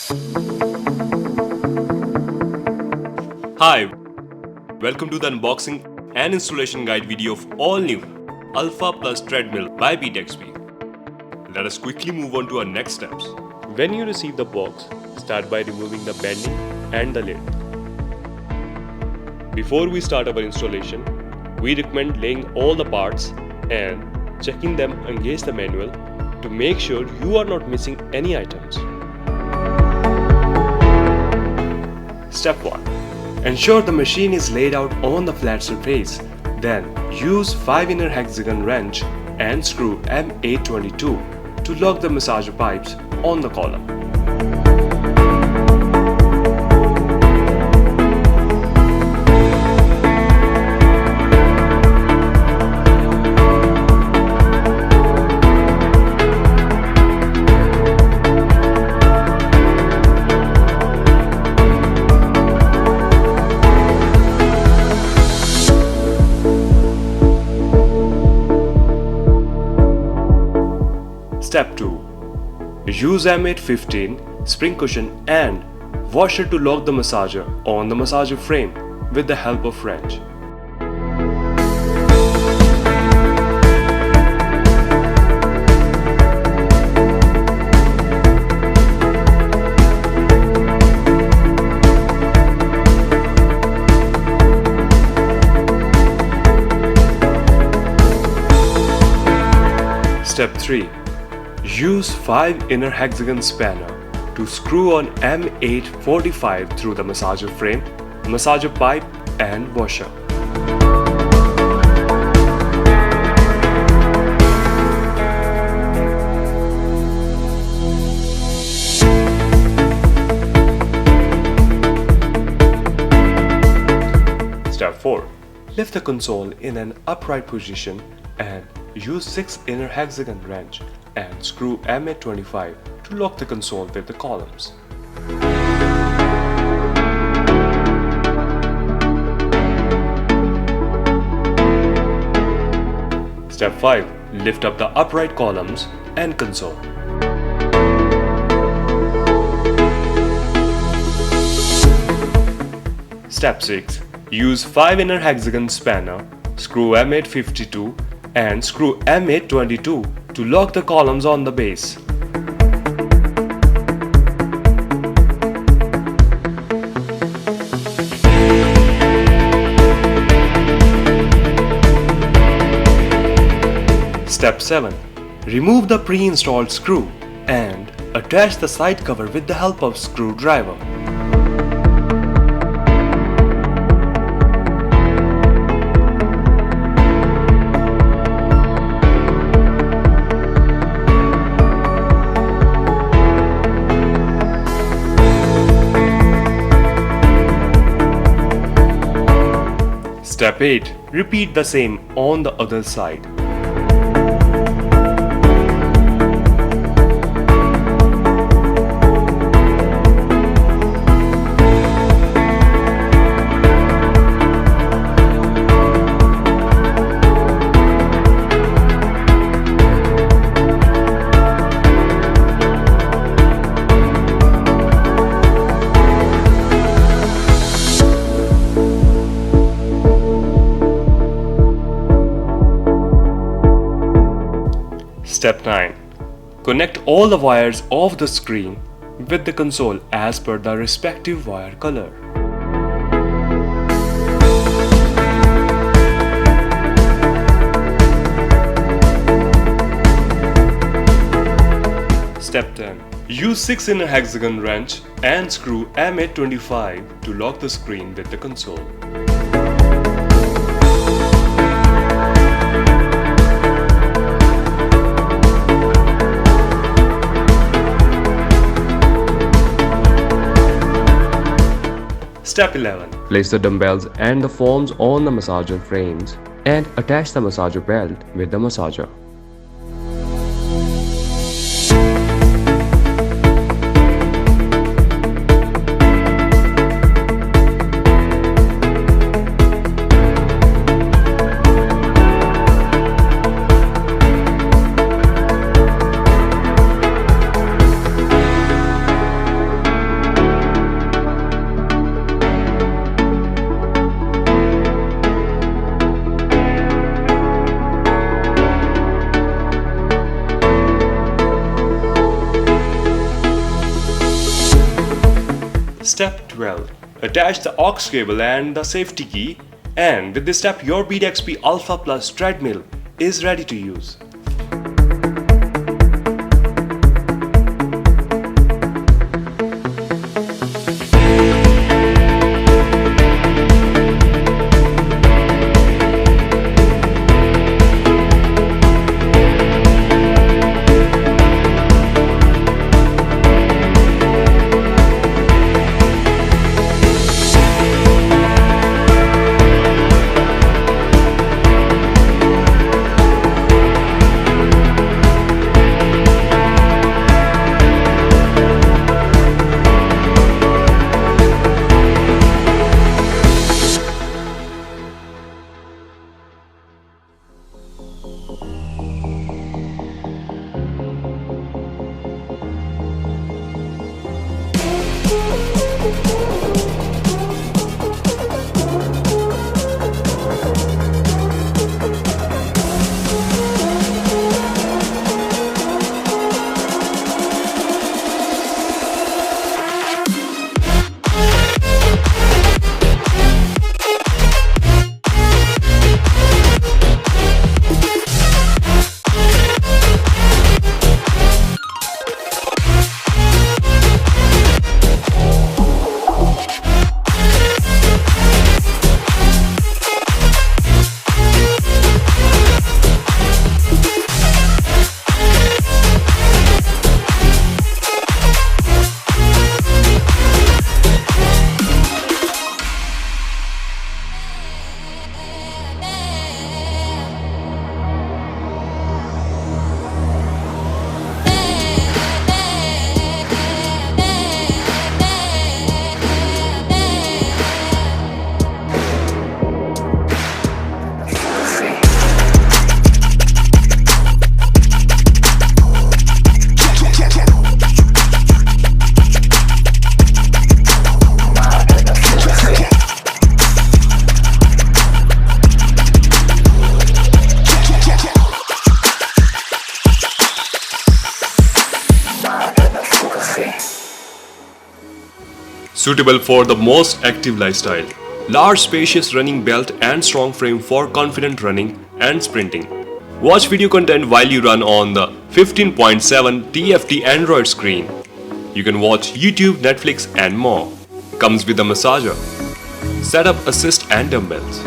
Hi, welcome to the unboxing and installation guide video of all new Alpha Plus Treadmill by beatXP. Let us quickly move on to our next steps. When you receive the box, start by removing the bending and the lid. Before we start our installation, we recommend laying all the parts and checking them against the manual to make sure you are not missing any items. Step 1. Ensure the machine is laid out on the flat surface. Then use 5 inner hexagon wrench and screw M822 to lock the massager pipes on the column. Step 2. Use M815 spring cushion and washer to lock the massager on the massager frame with the help of wrench. Step 3. Use 5 inner hexagon spanner to screw on M845 through the massager frame, massager pipe and washer. Step 4. Lift the console in an upright position and use 6 inner hexagon wrench and screw M825 to lock the console with the columns. Step 5. Lift up the upright columns and console. Step 6. Use 5 inner hexagon spanner, screw M852 and screw M822 to lock the columns on the base. Step 7. Remove the pre-installed screw and attach the side cover with the help of screwdriver. Step 8. Repeat the same on the other side. Step 9. Connect all the wires of the screen with the console as per the respective wire color. Step 10. Use 6 inner hexagon wrench and screw M825 to lock the screen with the console. Step 11. Place the dumbbells and the foams on the massager frames and attach the massager belt with the massager. Step 12. Attach the aux cable and the safety key, and with this step your beatXP Alpha Plus treadmill is ready to use. Suitable for the most active lifestyle. Large spacious running belt and strong frame for confident running and sprinting. Watch video content while you run on the 15.7 TFT Android screen. You can watch YouTube, Netflix and more. Comes with a massager, setup assist and dumbbells.